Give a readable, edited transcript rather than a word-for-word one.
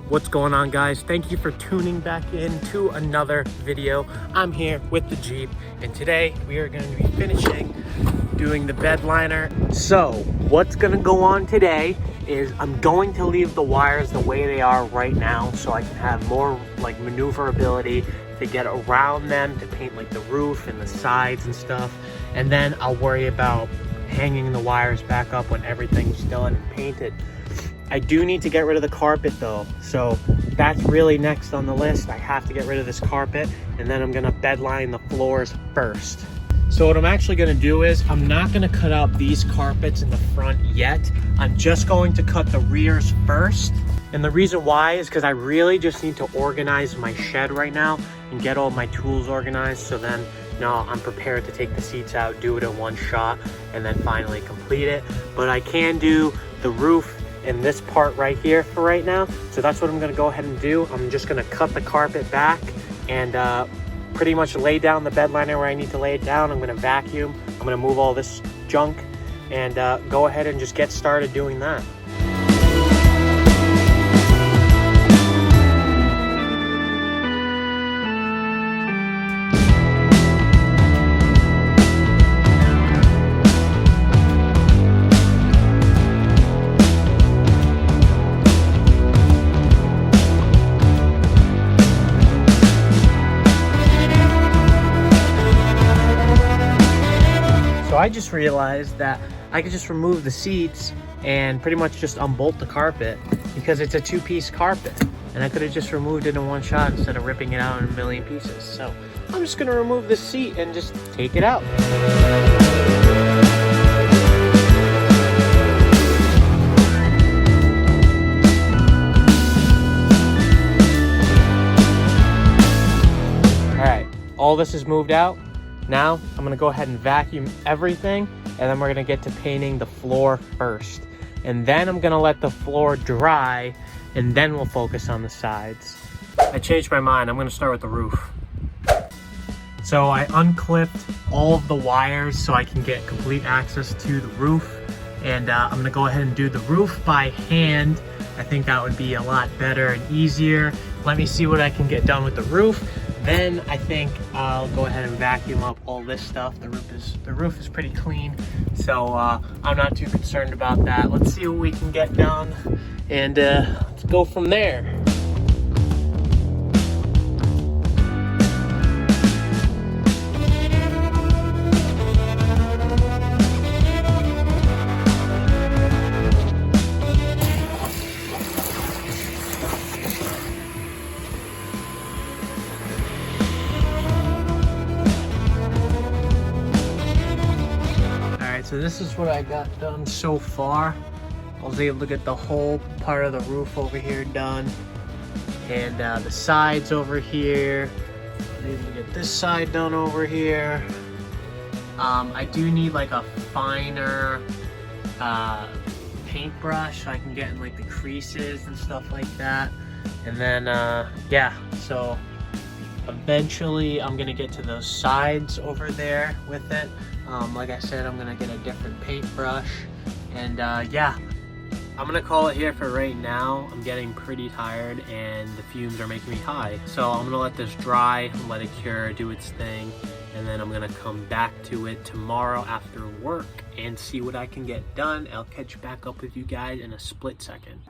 What's going on, guys? Thank you for tuning back in to another video. I'm here with the Jeep, and today we are going to be finishing doing the bed liner. So what's going to go on today is I'm going to leave the wires the way they are right now so I can have more like maneuverability to get around them, to paint like the roof and the sides and stuff, and then I'll worry about hanging the wires back up when everything's done and painted. I do need to get rid of the carpet though, so that's really next on the list. I have to get rid of this carpet, and then I'm gonna bed line the floors first. So what I'm actually gonna do is I'm not gonna cut out these carpets in the front yet. I'm just going to cut the rears first. And the reason why is because I really just need to organize my shed right now and get all my tools organized, so then I'm prepared to take the seats out, do it in one shot, and then finally complete it. But I can do the roof in this part right here for right now, so that's what I'm going to go ahead and do. I'm just going to cut the carpet back and pretty much lay down the bed liner where I need to lay it down. I'm going to vacuum, I'm going to move all this junk, and go ahead and just get started doing that. I just realized that I could just remove the seats and pretty much just unbolt the carpet, because it's a two-piece carpet, and I could have just removed it in one shot instead of ripping it out in a million pieces. So I'm just gonna remove the seat and just take it out. All right, all this is moved out. Now I'm gonna go ahead and vacuum everything, and then we're gonna get to painting the floor first. And then I'm gonna let the floor dry, and then we'll focus on the sides. I changed my mind, I'm gonna start with the roof. So I unclipped all of the wires so I can get complete access to the roof. And I'm gonna go ahead and do the roof by hand. I think that would be a lot better and easier. Let me see what I can get done with the roof. Then I think I'll go ahead and vacuum up all this stuff. The roof is pretty clean, so I'm not too concerned about that. Let's see what we can get done, and let's go from there. So this is what I got done so far. I was able to get the whole part of the roof over here done, and the sides over here. I was able to get this side done over here. I do need like a finer paintbrush so I can get in like the creases and stuff like that. And then yeah, so eventually I'm gonna get to those sides over there with it. Like I said, I'm gonna get a different paintbrush, and yeah, I'm gonna call it here for right now. I'm getting pretty tired and the fumes are making me high, so I'm gonna let this dry, let it cure, do its thing, and then I'm gonna come back to it tomorrow after work and see what I can get done. I'll catch back up with you guys in a split second.